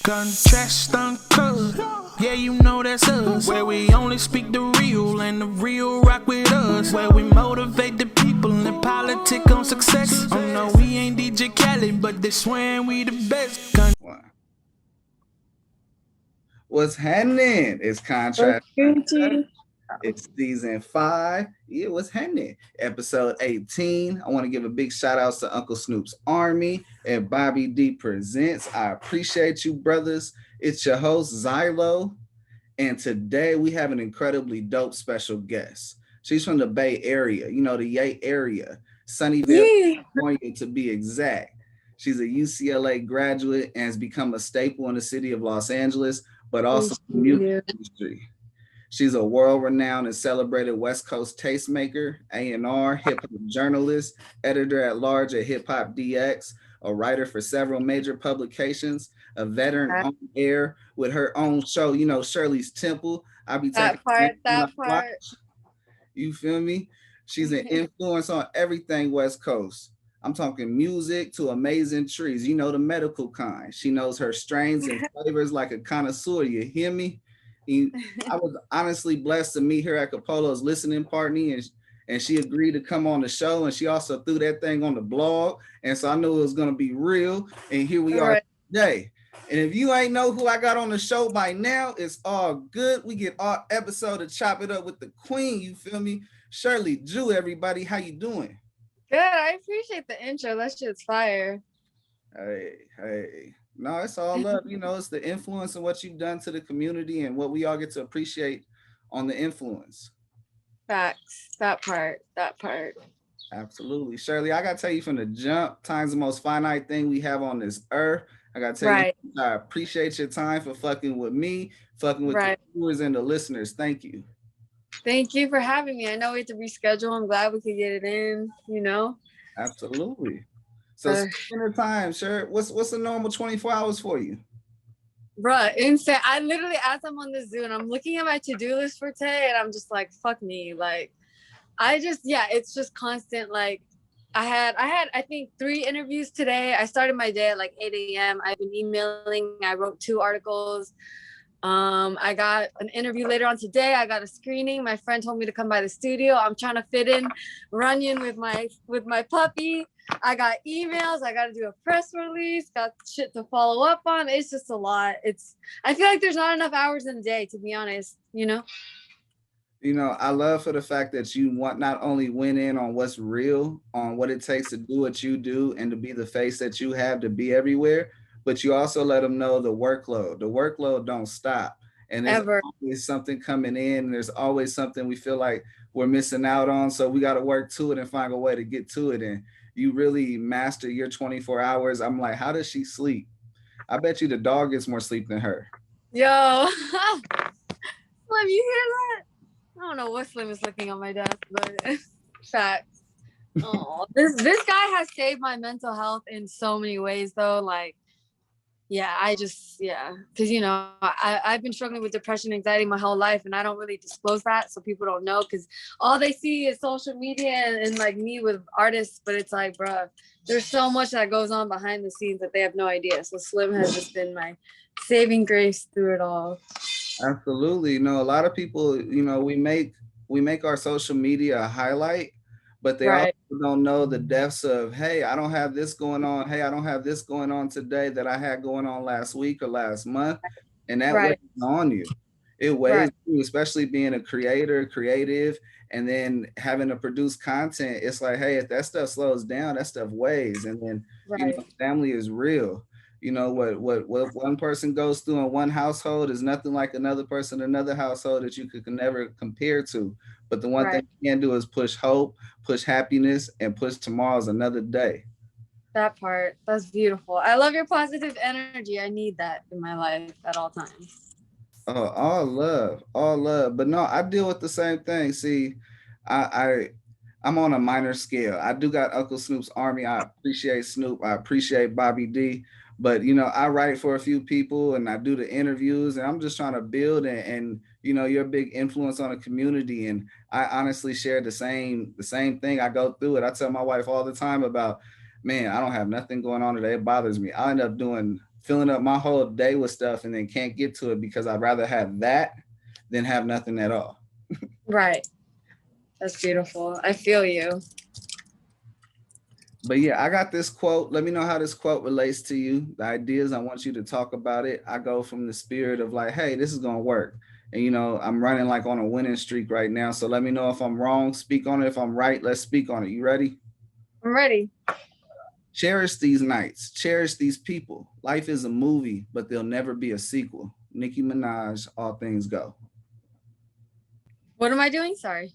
Contrast uncut, yeah, you know that's us. Where we only speak the real and the real rock with us. Where we motivate the people and politic on success. Oh no, we ain't DJ Khaled, but they swearing we the best. What's happening? It's Contrast. It's season 5. Yeah, what's happening? Episode 18. I want to give a big shout out to Uncle Snoop's Army and Bobby D Presents. I appreciate you, brothers. It's your host, Xylo. And today we have an incredibly dope special guest. She's from the Bay Area, you know, the Yay area, Sunnyvale, California to be exact. She's a UCLA graduate and has become a staple in the city of Los Angeles, but also the music industry. She's a world-renowned and celebrated West Coast tastemaker, A&R, hip-hop journalist, editor-at-large at Hip Hop DX, a writer for several major publications, a veteran on air with her own show, you know, Shirley's Temple. I'll be taking that part. You feel me? She's an influence on everything West Coast. I'm talking music to amazing trees, you know, the medical kind. She knows her strains and flavors like a connoisseur, you hear me? I was honestly blessed to meet her at Capolo's listening party, and she agreed to come on the show, and she also threw that thing on the blog, and so I knew it was going to be real, and here we are today. And if you ain't know who I got on the show by now, it's all good. We get our episode to chop it up with the queen, you feel me? Shirley Ju, everybody, how you doing? Good, I appreciate the intro. That shit's fire. Hey. No, it's all love. You know, it's the influence and what you've done to the community and what we all get to appreciate on the influence. Facts. That part. Absolutely. Shirley, I got to tell you from the jump, time's the most finite thing we have on this earth. I got to tell you, I appreciate your time for fucking with me, fucking with the viewers and the listeners. Thank you. Thank you for having me. I know we had to reschedule. I'm glad we could get it in, you know? Absolutely. So spend the time, sure. What's a normal 24 hours for you? Bruh, insane. I literally, as I'm on the Zoom, I'm looking at my to-do list for today, and I'm just like, fuck me. Like, it's just constant. Like, I had, I think 3 interviews today. I started my day at like 8 a.m. I've been emailing. I wrote 2 articles. I got an interview later on today. I got a screening. My friend told me to come by the studio. I'm trying to fit in Runyon with my puppy. I got emails. I got to do a press release. Got shit to follow up on. It's just a lot. I feel like there's not enough hours in the day, to be honest, you know? You know, I love for the fact that you not only went in on what's real, on what it takes to do what you do and to be the face that you have to be everywhere, but you also let them know the workload. The workload don't stop. And there's always something coming in. And there's always something we feel like we're missing out on. So we got to work to it and find a way to get to it. And you really master your 24 hours. I'm like, how does she sleep? I bet you the dog gets more sleep than her. Yo, Slim, you hear that? I don't know what Slim is looking on my desk, but facts. Oh, this guy has saved my mental health in so many ways, though. Like, because, you know, I've been struggling with depression, anxiety my whole life, and I don't really disclose that, so people don't know, because all they see is social media and like me with artists, but it's like, bruh, there's so much that goes on behind the scenes that they have no idea. So Slim has just been my saving grace through it all. Absolutely. You know, a lot of people, you know, we make our social media a highlight, but they also don't know the depths of, hey, I don't have this going on. Hey, I don't have this going on today that I had going on last week or last month. And that weighs on you. It weighs on you, especially being a creative, and then having to produce content. It's like, hey, if that stuff slows down, that stuff weighs. And then, you know, family is real. You know, what one person goes through in one household is nothing like another person in another household that you could never compare to. But the one thing you can do is push hope, push happiness, and push tomorrow's another day. That part, that's beautiful. I love your positive energy. I need that in my life at all times. Oh, all love. But no, I deal with the same thing. See, I'm on a minor scale. I do got Uncle Snoop's Army. I appreciate Snoop. I appreciate Bobby D. But, you know, I write for a few people and I do the interviews, and I'm just trying to build and you know, you're a big influence on the community. And I honestly share the same thing. I go through it. I tell my wife all the time about man, I don't have nothing going on today. It bothers me. I end up filling up my whole day with stuff and then can't get to it because I'd rather have that than have nothing at all. Right. That's beautiful. I feel you. But yeah, I got this quote. Let me know how this quote relates to you. The ideas, I want you to talk about it. I go from the spirit of like, hey, this is going to work. And, you know, I'm running like on a winning streak right now. So let me know if I'm wrong. Speak on it. If I'm right, let's speak on it. You ready? I'm ready. Cherish these nights. Cherish these people. Life is a movie, but there'll never be a sequel. Nicki Minaj, All Things Go. What am I doing? Sorry.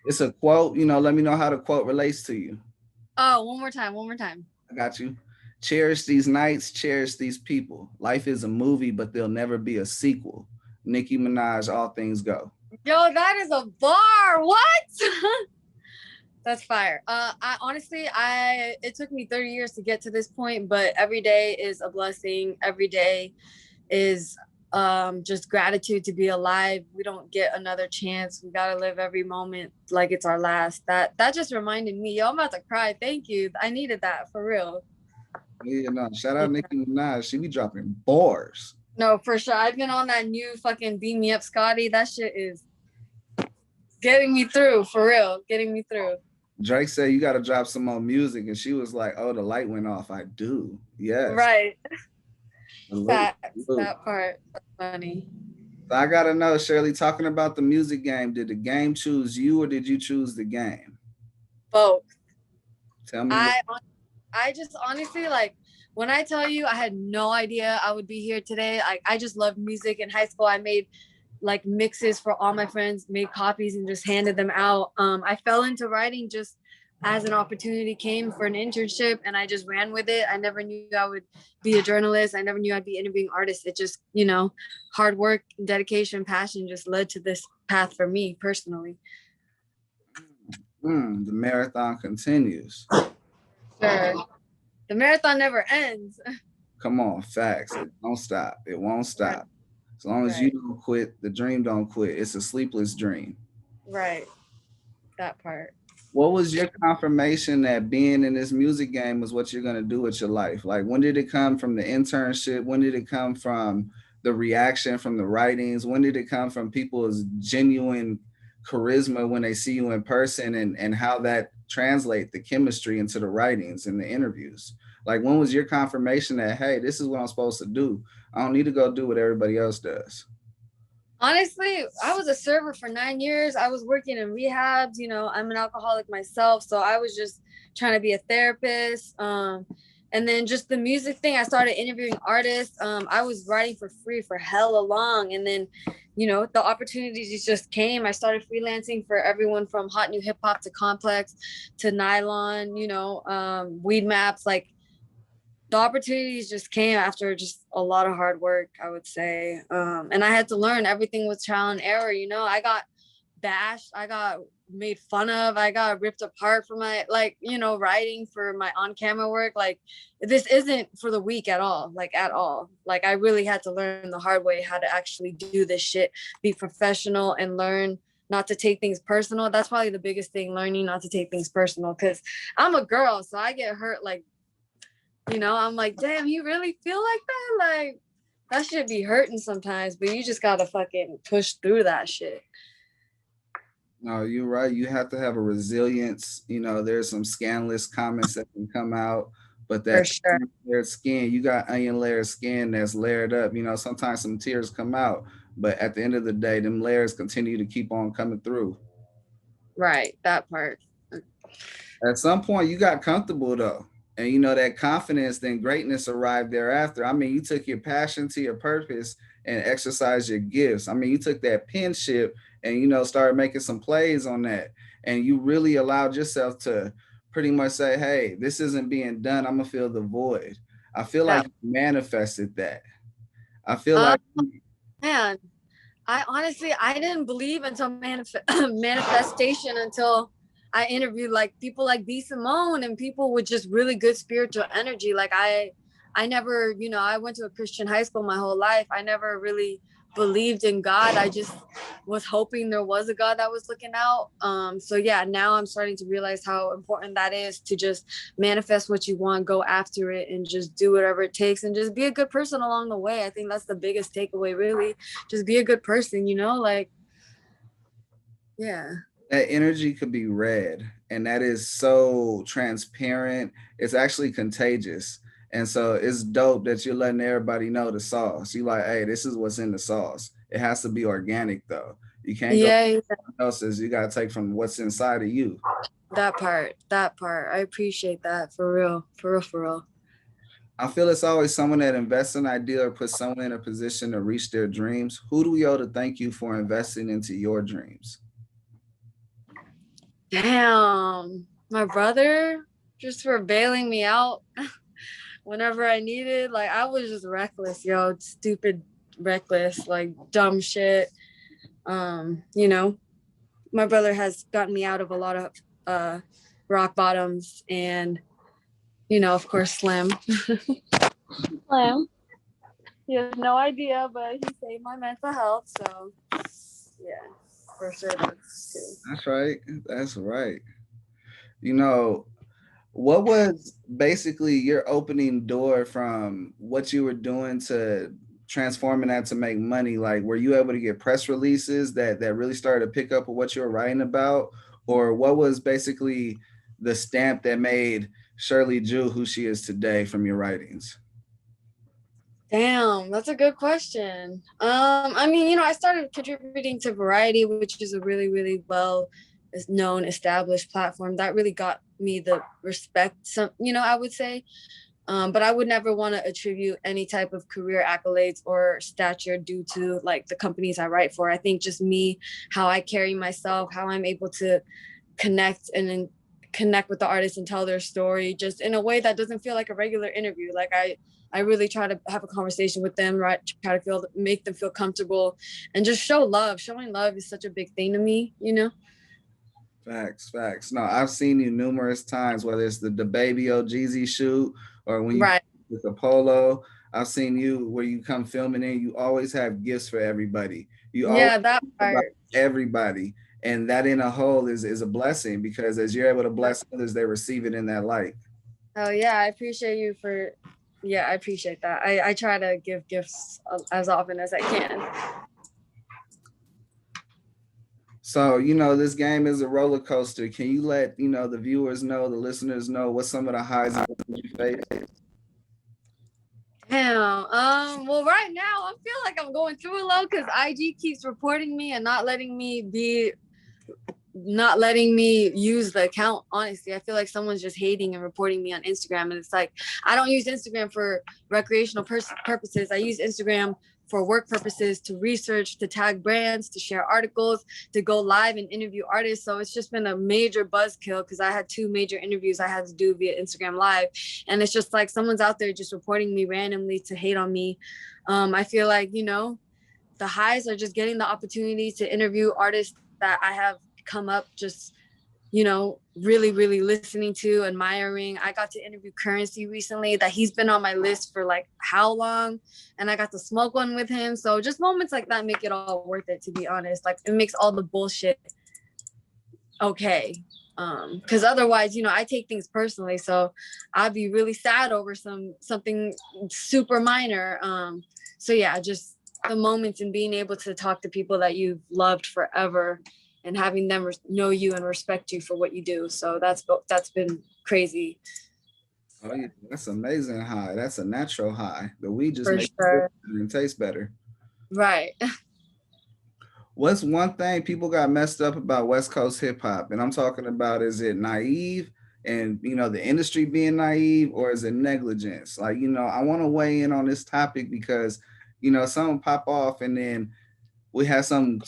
It's a quote. You know, let me know how the quote relates to you. Oh, one more time. I got you. Cherish these nights, cherish these people. Life is a movie, but there'll never be a sequel. Nicki Minaj, All Things Go. Yo, that is a bar. What? That's fire. I honestly, it took me 30 years to get to this point, but every day is a blessing. Every day is just gratitude to be alive. We don't get another chance. We gotta live every moment like it's our last. That just reminded me. Yo, I'm about to cry. Thank you. I needed that for real. Yeah, no, shout out Nicki Minaj. She be dropping bars. No, for sure. I've been on that new fucking Beam Me Up Scotty. That shit is getting me through, for real. Getting me through. Drake said you got to drop some more music, and she was like, "Oh, the light went off." I do, yes. Right. That part. That's funny. So I gotta know, Shirley. Talking about the music game, did the game choose you, or did you choose the game? Both. Tell me. I just honestly, like, when I tell you I had no idea I would be here today. I just loved music. In high school, I made like mixes for all my friends, made copies and just handed them out. I fell into writing just as an opportunity came for an internship, and I just ran with it. I never knew I would be a journalist. I never knew I'd be interviewing artists. It just, you know, hard work, dedication, passion just led to this path for me personally. The marathon continues. Sure. The marathon never ends. Come on, facts. It don't stop. It won't stop. As long as you don't quit, the dream don't quit. It's a sleepless dream. Right. That part. What was your confirmation that being in this music game was what you're going to do with your life? Like, when did it come from the internship? When did it come from the reaction from the writings? When did it come from people's genuine charisma when they see you in person, and how that translate the chemistry into the writings and the interviews? Like, when was your confirmation that, hey, this is what I'm supposed to do? I don't need to go do what everybody else does. Honestly, I was a server for 9 years. I was working in rehabs. You know, I'm an alcoholic myself. So I was just trying to be a therapist. And then just the music thing, I started interviewing artists. I was writing for free for hella long. And then, you know, the opportunities just came. I started freelancing for everyone from Hot New Hip Hop to Complex to Nylon, you know, Weed Maps. Like, the opportunities just came after just a lot of hard work, I would say. And I had to learn. Everything was trial and error. You know, I got bashed. I got made fun of. I got ripped apart for my, like, you know, writing for my on-camera work. Like, this isn't for the weak at all, like, at all. Like, I really had to learn the hard way how to actually do this shit, be professional, and learn not to take things personal. That's probably the biggest thing, learning not to take things personal, because I'm a girl, so I get hurt, like, you know, I'm like, damn, you really feel like that? Like, that shit be hurting sometimes, but you just gotta fucking push through that shit. No, you're right. You have to have a resilience. You know, there's some scandalous comments that can come out, but that layered skin, you got onion layer skin that's layered up. You know, sometimes some tears come out, but at the end of the day, them layers continue to keep on coming through. Right, that part. At some point, you got comfortable though. And you know, that confidence, then greatness arrived thereafter. I mean, you took your passion to your purpose and exercised your gifts. I mean, you took that penship and, you know, started making some plays on that. And you really allowed yourself to pretty much say, hey, this isn't being done. I'm going to fill the void. I feel like you manifested that. I feel like... Man, I didn't believe until manifestation until I interviewed like people like B. Simone and people with just really good spiritual energy. Like I never, you know, I went to a Christian high school my whole life. I never really believed in God. I just was hoping there was a God that was looking out. So yeah, now I'm starting to realize how important that is, to just manifest what you want, go after it, and just do whatever it takes, and just be a good person along the way. I think that's the biggest takeaway, really. Just be a good person, you know, like, yeah. That energy could be read, and that is so transparent. It's actually contagious. And so it's dope that you're letting everybody know the sauce. You like, hey, this is what's in the sauce. It has to be organic though. You can't go Yeah, else's. You gotta take from what's inside of you. that part. I appreciate that, for real, for real, for real. I feel it's always someone that invests in an idea or puts someone in a position to reach their dreams. Who do we owe to thank you for investing into your dreams? Damn, my brother, just for bailing me out whenever I needed. Like, I was just reckless, yo, stupid, reckless, like dumb shit. You know, my brother has gotten me out of a lot of rock bottoms, and, you know, of course, Slim. Slim. He has no idea, but he saved my mental health. So yeah, for sure. That's right. That's right. You know, what was basically your opening door from what you were doing to transforming that to make money? Like, were you able to get press releases that really started to pick up with what you were writing about? Or what was basically the stamp that made Shirley Ju who she is today from your writings? Damn, that's a good question. I mean, you know, I started contributing to Variety, which is a really, really well known, established platform that really got me the respect, some, you know, I would say. But I would never want to attribute any type of career accolades or stature due to like the companies I write for. I think just me, how I carry myself, how I'm able to connect and connect with the artists and tell their story just in a way that doesn't feel like a regular interview. Like I really try to have a conversation with them, right? Try to make them feel comfortable and just show love. Showing love is such a big thing to me, you know? Facts. No, I've seen you numerous times, whether it's the Baby O Jeezy shoot or when you Right. with the polo. I've seen you where you come filming in, you always have gifts for everybody. You always Yeah, that about part. everybody. And that in a whole is a blessing, because as you're able to bless others, they receive it in that light. Oh yeah, I appreciate you for, yeah, I appreciate that. I try to give gifts as often as I can. So, you know, this game is a roller coaster. Can you let, you know, the viewers know, the listeners know what some of the highs and lows you face? Damn. Well, right now I feel like I'm going through a low because IG keeps reporting me and not letting me use the account. Honestly, I feel like someone's just hating and reporting me on Instagram, and it's like, I don't use Instagram for recreational purposes. I use Instagram for work purposes, to research, to tag brands, to share articles, to go live and interview artists. So it's just been a major buzzkill because I had 2 major interviews I had to do via Instagram Live, and it's just like someone's out there just reporting me randomly to hate on me. I feel like, you know, the highs are just getting the opportunity to interview artists that I have come up just, you know, really, really listening to, admiring. I got to interview Currency recently, that he's been on my list for like how long, and I got to smoke one with him. So just moments like that make it all worth it, to be honest. Like, it makes all the bullshit okay. Because otherwise, you know, I take things personally, so I'd be really sad over something super minor. So yeah, just the moments and being able to talk to people that you've loved forever and having them know you and respect you for what you do. So that's been crazy. Oh, yeah, that's amazing high. That's a natural high. The weed just For makes sure. it and taste better. Right. What's one thing people got messed up about West Coast hip hop? And I'm talking about, is it naive and, you know, the industry being naive, or is it negligence? Like, you know, I want to weigh in on this topic because, you know, some pop off and then we have some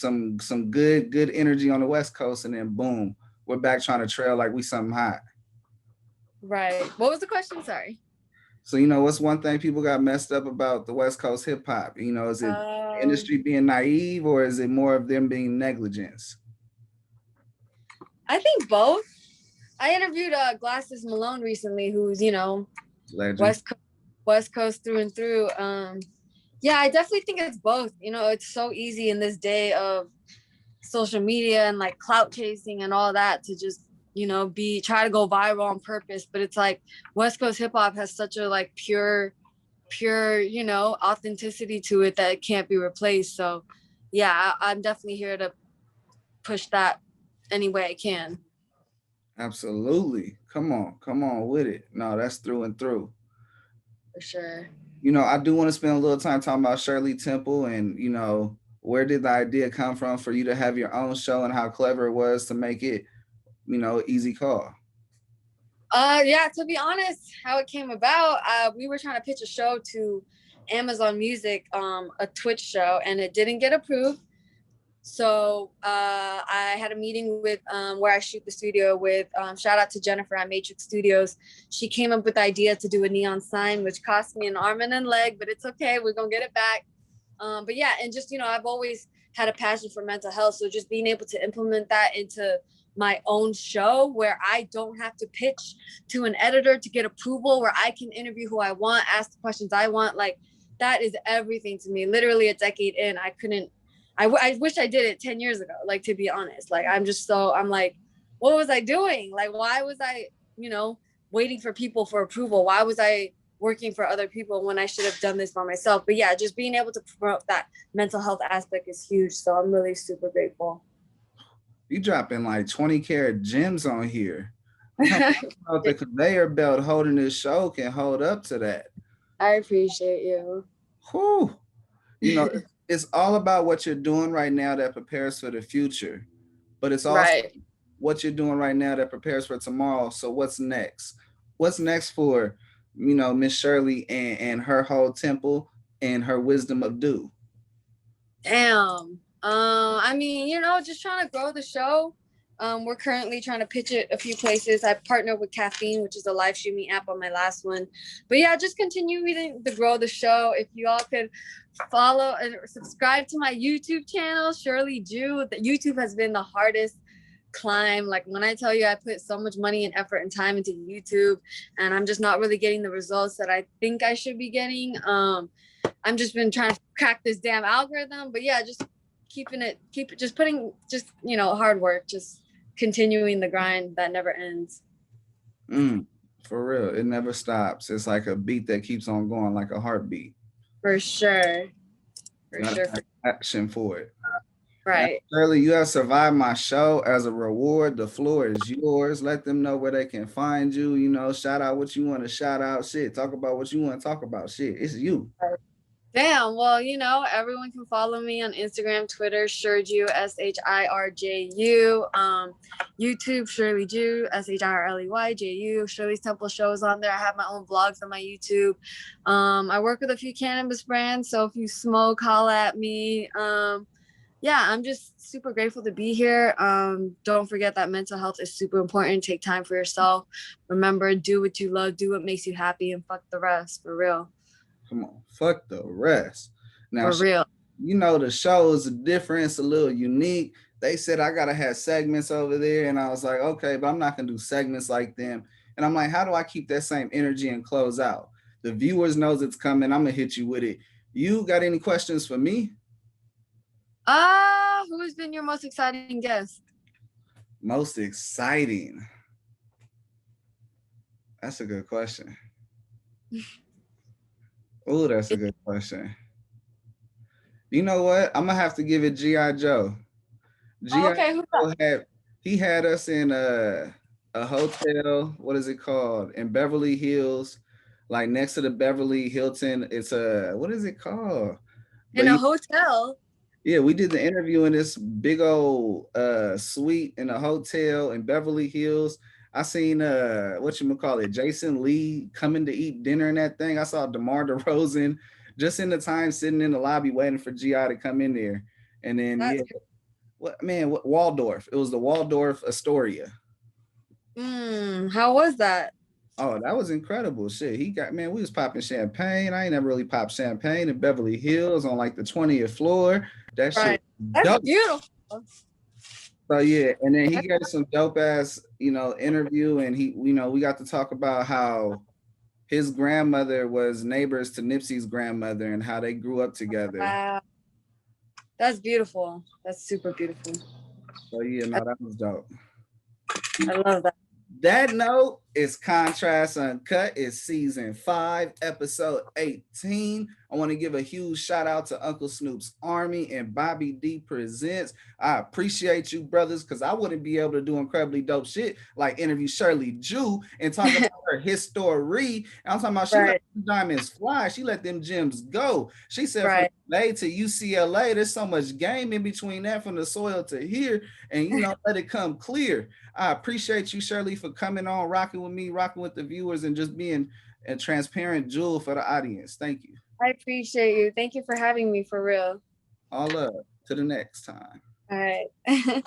good energy on the West Coast, and then boom, we're back trying to trail like we something hot. Right. What was the question? Sorry. So, you know, what's one thing people got messed up about the West Coast hip hop? You know, is it industry being naive, or is it more of them being negligence? I think both. I interviewed Glasses Malone recently, who's, you know, Legend. West Coast through and through. Yeah, I definitely think it's both. You know, it's so easy in this day of social media and like clout chasing and all that to just, you know, try to go viral on purpose. But it's like West Coast hip hop has such a like pure, you know, authenticity to it that it can't be replaced. So yeah, I'm definitely here to push that any way I can. Absolutely. Come on with it. No, that's through and through. For sure. You know, I do want to spend a little time talking about Shirley Temple and, you know, where did the idea come from for you to have your own show and how clever it was to make it, you know, easy call. Yeah, to be honest, how it came about, we were trying to pitch a show to Amazon Music, a Twitch show, and it didn't get approved. So I had a meeting with where I shoot the studio with, shout out to Jennifer at Matrix Studios. She came up with the idea to do a neon sign, which cost me an arm and a leg, but it's okay. We're going to get it back. But yeah, and just, you know, I've always had a passion for mental health. So just being able to implement that into my own show where I don't have to pitch to an editor to get approval, where I can interview who I want, ask the questions I want, like that is everything to me. Literally a decade in, I wish I did it 10 years ago, like, to be honest. Like, I'm like, what was I doing? Like, why was I, you know, waiting for people for approval? Why was I working for other people when I should have done this for myself? But yeah, just being able to promote that mental health aspect is huge. So I'm really super grateful. You dropping like 20-karat gems on here. The conveyor belt holding this show can hold up to that. I appreciate you. Whew. You know, it's all about what you're doing right now that prepares for the future, but it's also what you're doing right now that prepares for tomorrow. So what's next? What's next for, you know, Miss Shirley and her whole temple and her wisdom of do? Damn. I mean, you know, just trying to grow the show. We're currently trying to pitch it a few places. I partnered with Caffeine, which is a live streaming app, on my last one. But yeah, just continuing to grow the show. If you all could follow and subscribe to my YouTube channel, Shirley Ju. The YouTube has been the hardest climb. Like, when I tell you I put so much money and effort and time into YouTube, and I'm just not really getting the results that I think I should be getting. I'm just been trying to crack this damn algorithm. But yeah, just putting you know, hard work, just continuing the grind that never ends. For real, it never stops. It's like a beat that keeps on going, like a heartbeat. For sure. Action for it. Right. Now, Shirley, you have survived my show. As a reward, the floor is yours. Let them know where they can find you. You know, shout out what you want to shout out. Shit, talk about what you want to talk about. Shit, it's you. Damn. Well, you know, everyone can follow me on Instagram, Twitter, Shirju, SHIRJU. YouTube, Shirley Ju, SHIRLEYJU. Shirley's Temple shows on there. I have my own vlogs on my YouTube. I work with a few cannabis brands, so if you smoke, holla at me. Yeah, I'm just super grateful to be here. Don't forget that mental health is super important. Take time for yourself. Remember, do what you love, do what makes you happy, and fuck the rest, for real. Come on, fuck the rest. Now, for real. You know, the show is different. It's a little unique. They said I gotta have segments over there, and I was like, okay, but I'm not gonna do segments like them. And I'm like, how do I keep that same energy and close out? The viewers knows it's coming. I'm gonna hit you with it. You got any questions for me? Who has been your most exciting guest? Most exciting? That's a good question. Oh, that's a good question. You know what? I'm gonna have to give it G.I. Joe. Okay. He had us in a hotel. What is it called? In Beverly Hills, like next to the Beverly Hilton. It's what is it called? In a hotel. Yeah, we did the interview in this big old suite in a hotel in Beverly Hills. I seen Jason Lee coming to eat dinner in that thing. I saw DeMar DeRozan just in the time sitting in the lobby waiting for G.I. to come in there. And then Waldorf. It was the Waldorf Astoria. How was that? Oh, that was incredible. Shit. We was popping champagne. I ain't never really popped champagne in Beverly Hills on like the 20th floor. That shit. That's beautiful. So yeah, and then he gave some dope ass, interview, and we got to talk about how his grandmother was neighbors to Nipsey's grandmother and how they grew up together. Wow. That's beautiful. That's super beautiful. So yeah, no, that was dope. I love that. That note is Contrast Uncut. It's season 5, episode 18. I want to give a huge shout out to Uncle Snoop's Army and Bobby D Presents. I appreciate you, brothers, because I wouldn't be able to do incredibly dope shit like interview Shirley Ju and talk about her history. And I'm talking about she let them diamonds fly. She let them gems go. She said from LA to UCLA, there's so much game in between that from the soil to here, and you know, let it come clear. I appreciate you, Shirley, for coming on, rocking with me, rocking with the viewers, and just being a transparent jewel for the audience. Thank you. I appreciate you. Thank you for having me, for real. All up. To the next time. All right.